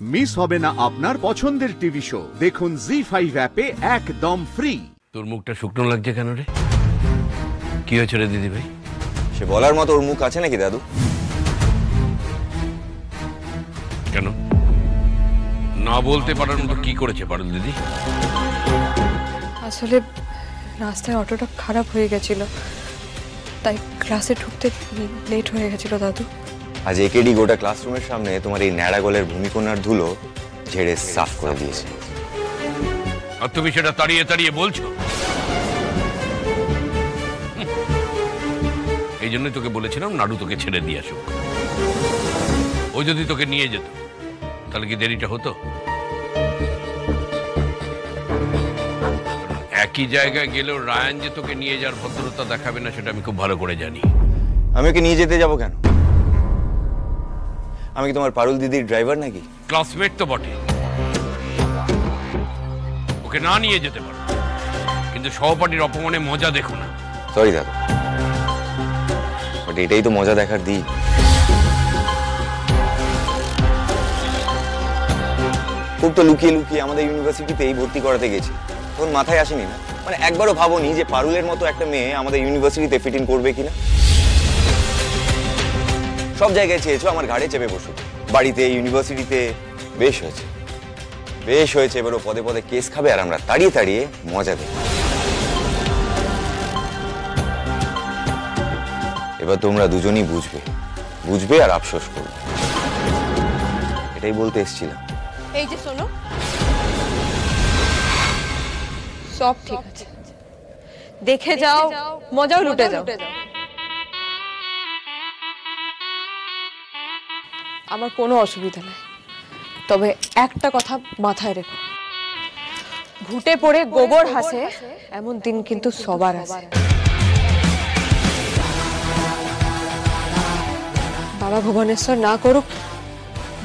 Miss হবে না আপনার পছন্দের টিভি শো। দেখুন জি5 অ্যাপে একদম ফ্রি। তোর মুখটা শুকনো লাগছে কেন রে? কি হয়েছে রে দিদি ভাই? সে বলার মতো ওর মুখ আছে নাকি দাদু? কেন না বলতে পারার মতো কি করেছে পারুল দিদি? আসলে রাস্তায় অটোটা খারাপ হয়ে গেছিল, তাই ক্লাসে ঢুকতে লেট হয়ে গেছিল দাদু। আজ একেডি গোটা ক্লাসরুমের সামনে তোমার এই ন্যাড়া গলের ভূমিকন্যার ধুলো ঝেড়ে সাফ করে দিয়েছে। আর তুমি সেটা তাড়িয়ে তাড়িয়ে বলছো? এই জন্যই তোকে বলেছিলাম নাড়ু তোকে ছেড়ে দিয়ে আসুক। ও যদি তোকে নিয়ে যেত তাহলে কি দেরিটা হতো? একই জায়গায় গেলেও রায়ান যে তোকে নিয়ে যাওয়ার ভদ্রতা দেখাবে না সেটা আমি খুব ভালো করে জানি। আমি ওকে নিয়ে যেতে যাবো কেন? আমি কি তোমার পারুল দিদির ড্রাইভার নাকি? ক্লাসমেট তো বটে, ওকে না নিয়ে যেতে পারো, কিন্তু সহপাঠীর অপমানে মজা দেখো না। সরি দাদা, বাট এটাই তো মজা দেখার দিন। খুব তো লুকিয়ে লুকিয়ে আমাদের ইউনিভার্সিটিতেই ভর্তি করাতে গেছি, তখন মাথায় আসেনি না, মানে একবারও ভাবোনি যে পারুলের মতো একটা মেয়ে আমাদের ইউনিভার্সিটিতে ফিট ইন করবে কিনা। সব জায়গায় চেয়েছো আমার ঘাড়ে চেপে বসো, বাড়িতে, ইউনিভার্সিটিতে। বেশ হয়েছে, বেশ হয়েছে। এবারও পদে পদে কেস খাবে আর আমরা তাড়িয়ে তাড়িয়ে মজা দেব। এবার তোমরা দুজনই বুঝবে, বুঝবে আর আফসোস করবে। এটাই বলতে এসেছিলাম। এই যে শোনো, সব ঠিক আছে, দেখে যাও, মজাও লুটে যাও। আমার কোনো অসুবিধা নেই, তবে একটা কথা মাথায় রেখো, ঘুটে পড়ে গোবর হাসে এমন দিন কিন্তু সবার আছে। বাবা ভুবনেশ্বর না করুক,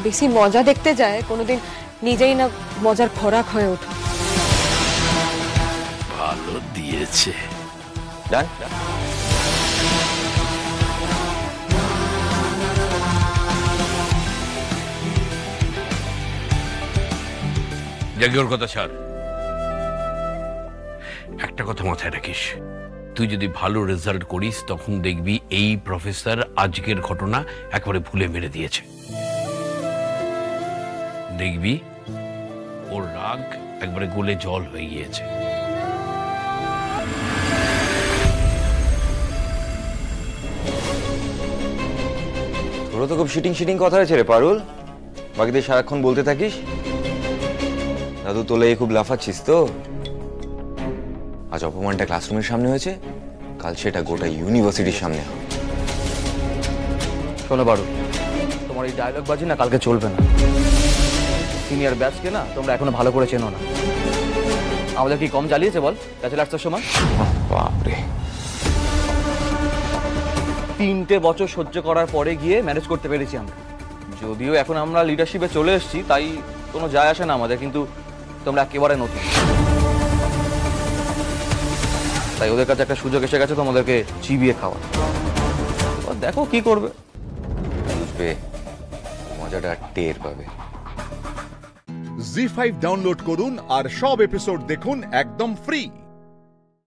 বেশি মজা দেখতে যায় কোনোদিন নিজেই না মজার খোরাক হয়ে ওঠে। ভালো দিয়েছে। ডান। জাগিওর কথা ছাড়, একটা কথা মাথায় রাখিস, তুই যদি ভালো রেজাল্ট করিস তখন দেখবি এই প্রফেসর আজকের ঘটনা একেবারে ভুলে মেরে দিয়েছে। দেখবি ওর রাগ একবারে গলে জল হয়ে গিয়েছে। তোরা তো খুব শিটিং শিটিং কথা আছে রে পারুল, বাকিদের সারাক্ষণ বলতে থাকিস। দাদু তোলে খুব লাফাচ্ছিস তো। আজ অপমানটা ক্লাসরুমের সামনে হয়েছে, কাল সেটা গোটা ইউনিভার্সিটির সামনে হবে। শোনো বারু, তোমার এই ডায়লগ বাজি না কালকে চলবে না। সিনিয়র ব্যাচকে না তোমরা এখনো ভালো করে চেনো না। আমাদের কি কম জ্বালিয়েছে বল ব্যাচেলার্সের সময়? বাপরে, 3টে বছর সহ্য করার পরে গিয়ে ম্যানেজ করতে পেরেছি আমরা। যদিও এখন আমরা লিডারশিপে চলে এসেছি, তাই কোনো যায় আসে না আমাদের, কিন্তু তোমরা একেবারে নতুন, তাই ওদের কাছে একটা সুযোগ এসে গেছে তোমাদেরকে চিবিয়ে খাওয়া। দেখো কি করবে, বুঝবে, মজাটা টের পাবে। জি5 ডাউনলোড করুন আর সব এপিসোড দেখুন একদম ফ্রি।